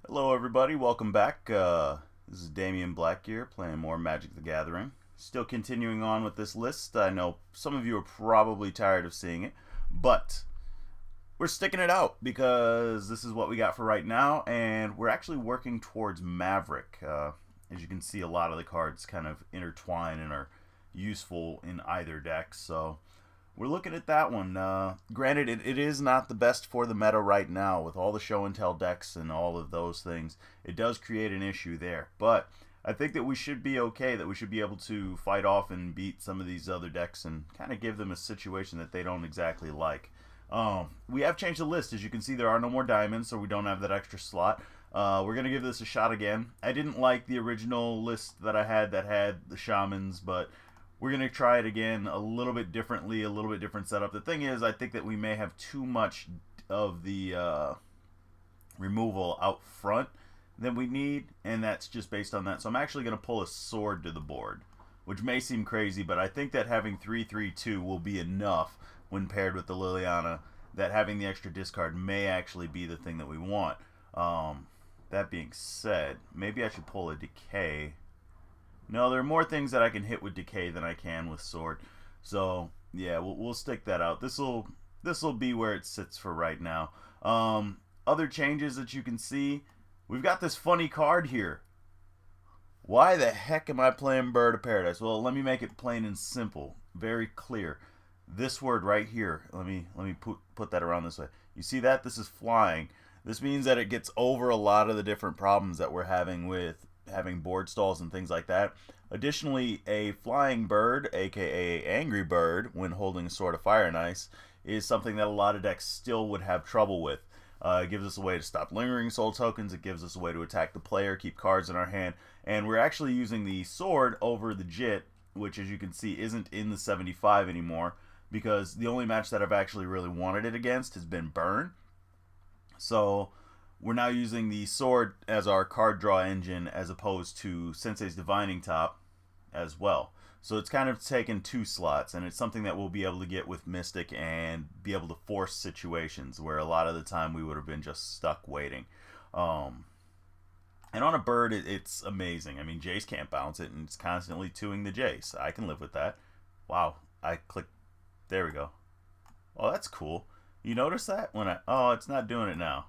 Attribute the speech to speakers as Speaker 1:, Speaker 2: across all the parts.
Speaker 1: Hello everybody, welcome back. This is Damionblackgear playing more Magic the Gathering. Still continuing on with this list. I know some of you are probably tired of seeing it, but we're sticking it out because this is what we got for right now, and we're actually working towards Maverick. As you can see, a lot of the cards kind of intertwine and are useful in either deck, so we're looking at that one. Granted, it is not the best for the meta right now with all the show and tell decks and all of those things. It does create an issue there, but I think that we should be okay, that we should be able to fight off and beat some of these other decks and kind of give them a situation that they don't exactly like. We have changed the list. As you can see, there are no more diamonds, so we don't have that extra slot. We're going to give this a shot again. I didn't like the original list that I had that had the shamans, but we're going to try it again a little bit differently, a little bit different setup. The thing is, I think that we may have too much of the removal out front than we need, and that's just based on that. So I'm actually going to pull a sword to the board, which may seem crazy, but I think that having 3/3/2 will be enough when paired with the Liliana, that having the extra discard may actually be the thing that we want. That being said, maybe I should pull a Decay. No, there are more things that I can hit with Decay than I can with Sword. So, yeah, we'll stick that out. This'll be where it sits for right now. Other changes that you can see, we've got this funny card here. Why the heck am I playing Bird of Paradise? Well, let me make it plain and simple, very clear. This word right here, let me put that around this way. You see that? This is flying. This means that it gets over a lot of the different problems that we're having with having board stalls and things like that. Additionally, a flying bird, aka angry bird, when holding a Sword of Fire and Ice, is something that a lot of decks still would have trouble with. It gives us a way to stop lingering soul tokens, it gives us a way to attack the player, keep cards in our hand, and we're actually using the sword over the Jit, which as you can see isn't in the 75 anymore, because the only match that I've actually really wanted it against has been Burn. So we're now using the sword as our card draw engine as opposed to Sensei's Divining Top as well. So it's kind of taken two slots, and it's something that we'll be able to get with Mystic and be able to force situations where a lot of the time we would have been just stuck waiting. And on a bird, it's amazing. I mean, Jace can't bounce it, and it's constantly 2ing the Jace. I can live with that. Wow, I clicked. There we go. Oh, that's cool. You notice that? Oh, it's not doing it now.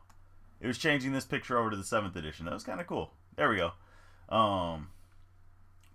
Speaker 1: It was changing this picture over to the 7th edition. That was kind of cool. There we go.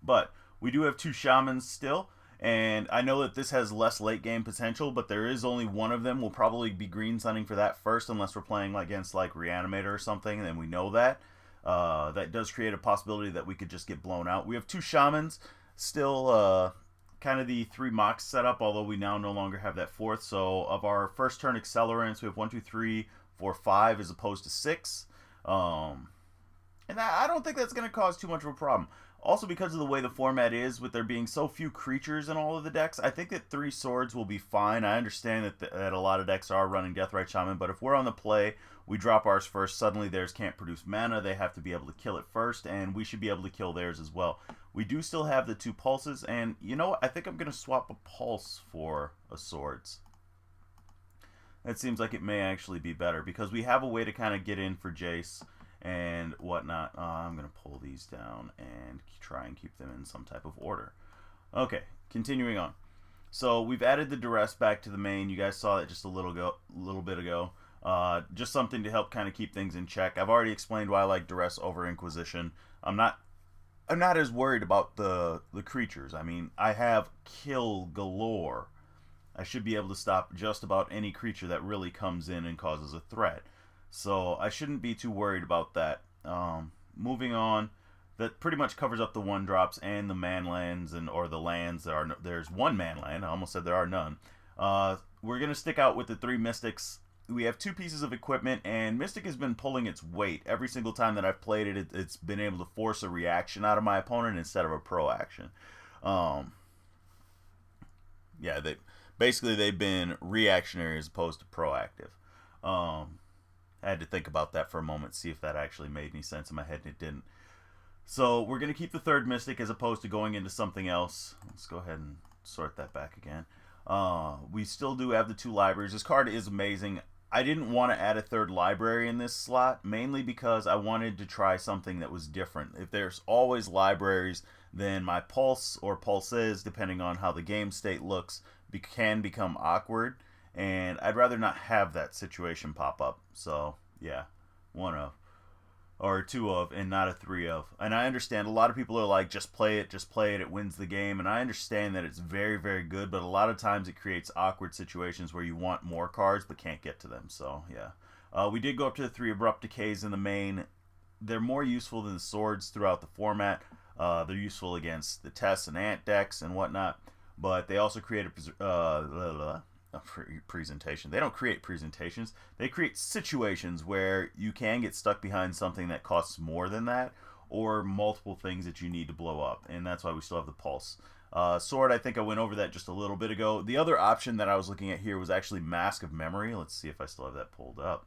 Speaker 1: But we do have 2 shamans still, and I know that this has less late game potential, but there is only one of them. We'll probably be green sunning for that first, unless we're playing against like Reanimator or something, and then we know that. That does create a possibility that we could just get blown out. We have 2 shamans still. Kind of the 3 mocks setup, although we now no longer have that 4th. So of our first turn accelerants, we have 1, 2, 3, 4, 5 as opposed to 6. And I don't think that's going to cause too much of a problem. Also, because of the way the format is, with there being so few creatures in all of the decks, I think that 3 swords will be fine. I understand that a lot of decks are running Deathrite Shaman, but if we're on the play, we drop ours first, suddenly theirs can't produce mana, they have to be able to kill it first, and we should be able to kill theirs as well. We do still have the 2 pulses, and you know what? I think I'm going to swap a pulse for a swords. That seems like it may actually be better, because we have a way to kind of get in for Jace and whatnot. I'm going to pull these down and try and keep them in some type of order. Okay, continuing on. So we've added the duress back to the main. You guys saw it just a little bit ago. Just something to help kind of keep things in check. I've already explained why I like duress over Inquisition. I'm not as worried about the creatures. I mean, I have kill galore. I should be able to stop just about any creature that really comes in and causes a threat. So I shouldn't be too worried about that. Moving on, that pretty much covers up the 1-drops and the man lands or the lands. There's 1 man land. I almost said there are none. We're going to stick out with the 3 mystics. We have 2 pieces of equipment, and Mystic has been pulling its weight. Every single time that I've played it, it's been able to force a reaction out of my opponent instead of a pro action. Yeah, they've been reactionary as opposed to proactive. I had to think about that for a moment, see if that actually made any sense in my head, and it didn't. So we're going to keep the 3rd Mystic as opposed to going into something else. Let's go ahead and sort that back again. We still do have the 2 libraries. This card is amazing. I didn't want to add a third library in this slot, mainly because I wanted to try something that was different. If there's always libraries, then my pulse or pulses, depending on how the game state looks, can become awkward, and I'd rather not have that situation pop up. So, yeah, one of. Or a two of, and not a three of. And I understand a lot of people are like, just play it, it wins the game. And I understand that it's very, very good, but a lot of times it creates awkward situations where you want more cards but can't get to them. So, yeah. We did go up to the 3 Abrupt Decays in the main. They're more useful than the swords throughout the format. They're useful against the Tess and Ant decks and whatnot, but they also create a presentation. They don't create presentations. They create situations where you can get stuck behind something that costs more than that, or multiple things that you need to blow up, and that's why we still have the pulse. Sword, I think I went over that just a little bit ago. The other option that I was looking at here was actually Mask of Memory. Let's see if I still have that pulled up.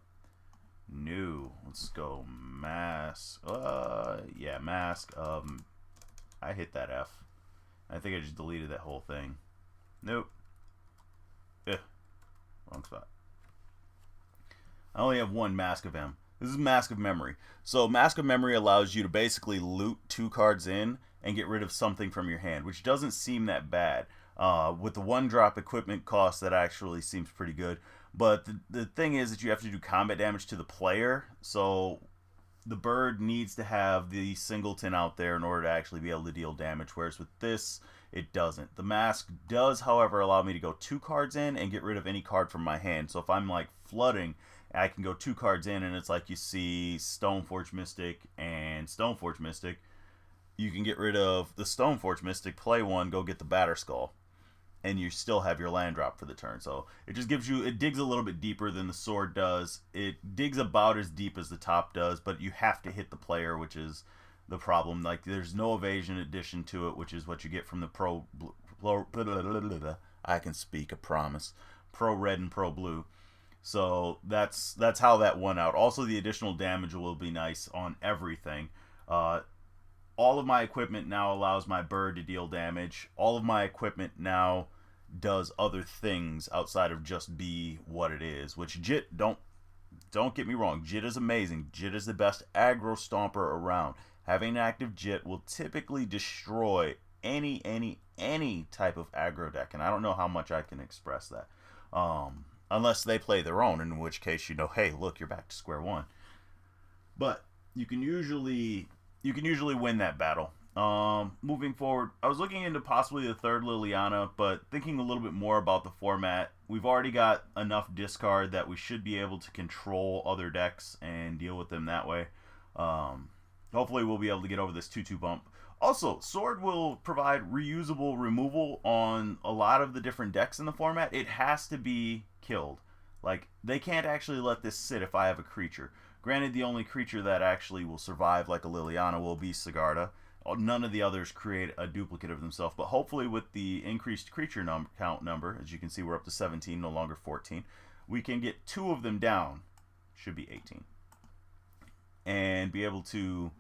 Speaker 1: No. Let's go Mask. Yeah, Mask. I hit that F. I think I just deleted that whole thing. Nope. Wrong spot. I only have one Mask of M. This is Mask of Memory. So Mask of Memory allows you to basically loot 2 cards in and get rid of something from your hand, which doesn't seem that bad. With the 1-drop equipment cost, that actually seems pretty good. But the thing is that you have to do combat damage to the player, so the bird needs to have the singleton out there in order to actually be able to deal damage, whereas with this, it doesn't. The mask does, however, allow me to go 2 cards in and get rid of any card from my hand. So if I'm like flooding, I can go 2 cards in, and it's like you see Stoneforge Mystic and Stoneforge Mystic. You can get rid of the Stoneforge Mystic, play 1, go get the Batterskull, and you still have your land drop for the turn. So it just gives you, it digs a little bit deeper than the sword does. It digs about as deep as the top does, but you have to hit the player, which is the problem. Like, there's no evasion addition to it, which is what you get from the I can speak, I promise. Pro red and pro blue. So that's how that won out. Also, the additional damage will be nice on everything. All of my equipment now allows my bird to deal damage. All of my equipment now does other things outside of just be what it is. Which Jit, don't get me wrong, Jit is amazing. Jit is the best aggro stomper around. Having an active Jit will typically destroy any type of aggro deck, and I don't know how much I can express that. Unless they play their own, in which case, you know, hey, look, you're back to square one. But you can usually win that battle. Moving forward, I was looking into possibly the 3rd Liliana, but thinking a little bit more about the format, we've already got enough discard that we should be able to control other decks and deal with them that way. Hopefully we'll be able to get over this 2-2 bump. Also, Sword will provide reusable removal on a lot of the different decks in the format. It has to be killed. Like, they can't actually let this sit if I have a creature. Granted, the only creature that actually will survive like a Liliana will be Sigarda. None of the others create a duplicate of themselves, but hopefully with the increased creature count number, as you can see we're up to 17, no longer 14, we can get 2 of them down, should be 18, and be able to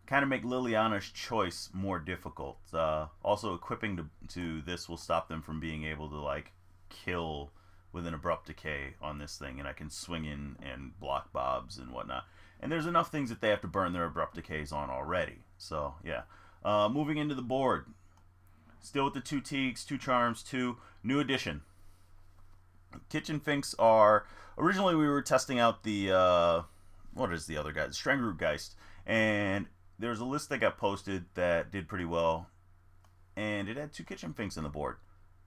Speaker 1: kind of make Liliana's choice more difficult. Also, equipping to this will stop them from being able to like kill with an Abrupt Decay on this thing, and I can swing in and block Bobs and whatnot. And there's enough things that they have to burn their Abrupt Decays on already. So, yeah. Moving into the board. Still with the 2 Teagues, 2 Charms, 2. New addition. Kitchen Finks are... Originally, we were testing out the... what is the other guy? The Strangurgeist. And there's a list that got posted that did pretty well. And it had 2 Kitchen Finks on the board.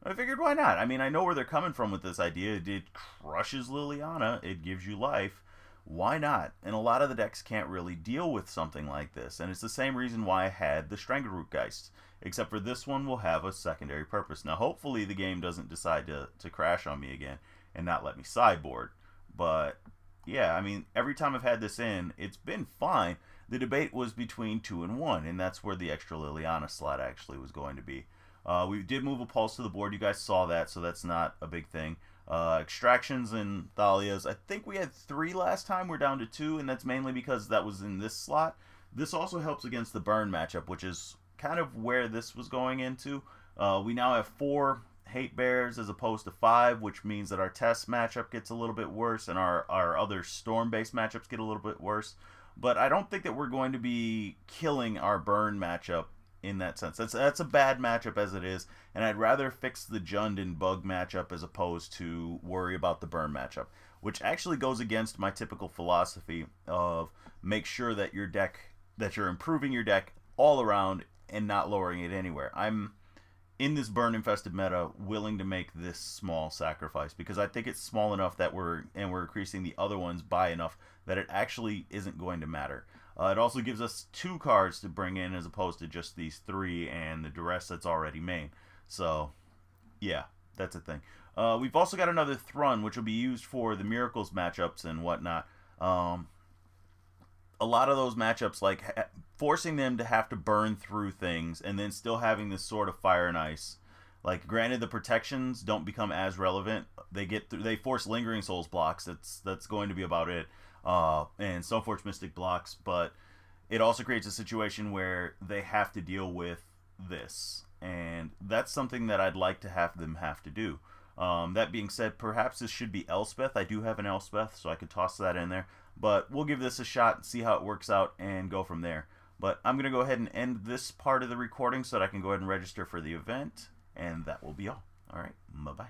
Speaker 1: I figured, why not? I mean, I know where they're coming from with this idea. It crushes Liliana. It gives you life. Why not? And a lot of the decks can't really deal with something like this. And it's the same reason why I had the Strangurgeist. Except for this one will have a secondary purpose. Now, hopefully the game doesn't decide to crash on me again and not let me sideboard. But, yeah, I mean, every time I've had this in, it's been fine. The debate was between 2 and 1, and that's where the extra Liliana slot actually was going to be. We did move a Pulse to the board. You guys saw that, so that's not a big thing. Extractions and Thalias. I think we had 3 last time. We're down to 2, and that's mainly because that was in this slot. This also helps against the burn matchup, which is kind of where this was going into. We now have 4 hate bears as opposed to 5, which means that our test matchup gets a little bit worse and our other storm-based matchups get a little bit worse. But I don't think that we're going to be killing our burn matchup in that sense. That's a bad matchup as it is, and I'd rather fix the Jund and Bug matchup as opposed to worry about the burn matchup, which actually goes against my typical philosophy of make sure that your deck, that you're improving your deck all around and not lowering it anywhere. I'm in this burn infested meta willing to make this small sacrifice because I think it's small enough that we're increasing the other ones by enough that it actually isn't going to matter. It also gives us 2 cards to bring in as opposed to just these 3 and the rest that's already main. So yeah, that's a thing. We've also got another Thrun, which will be used for the Miracles matchups and whatnot. A lot of those matchups, like forcing them to have to burn through things and then still having this sort of fire and ice. Like, granted, the protections don't become as relevant. They force Lingering Souls blocks. That's going to be about it. And Stoneforge Mystic blocks, but it also creates a situation where they have to deal with this, and that's something that I'd like to have them have to do. That being said, perhaps this should be Elspeth. I do have an Elspeth, so I could toss that in there. But we'll give this a shot and see how it works out and go from there. But I'm going to go ahead and end this part of the recording so that I can go ahead and register for the event. And that will be all. All right, bye-bye.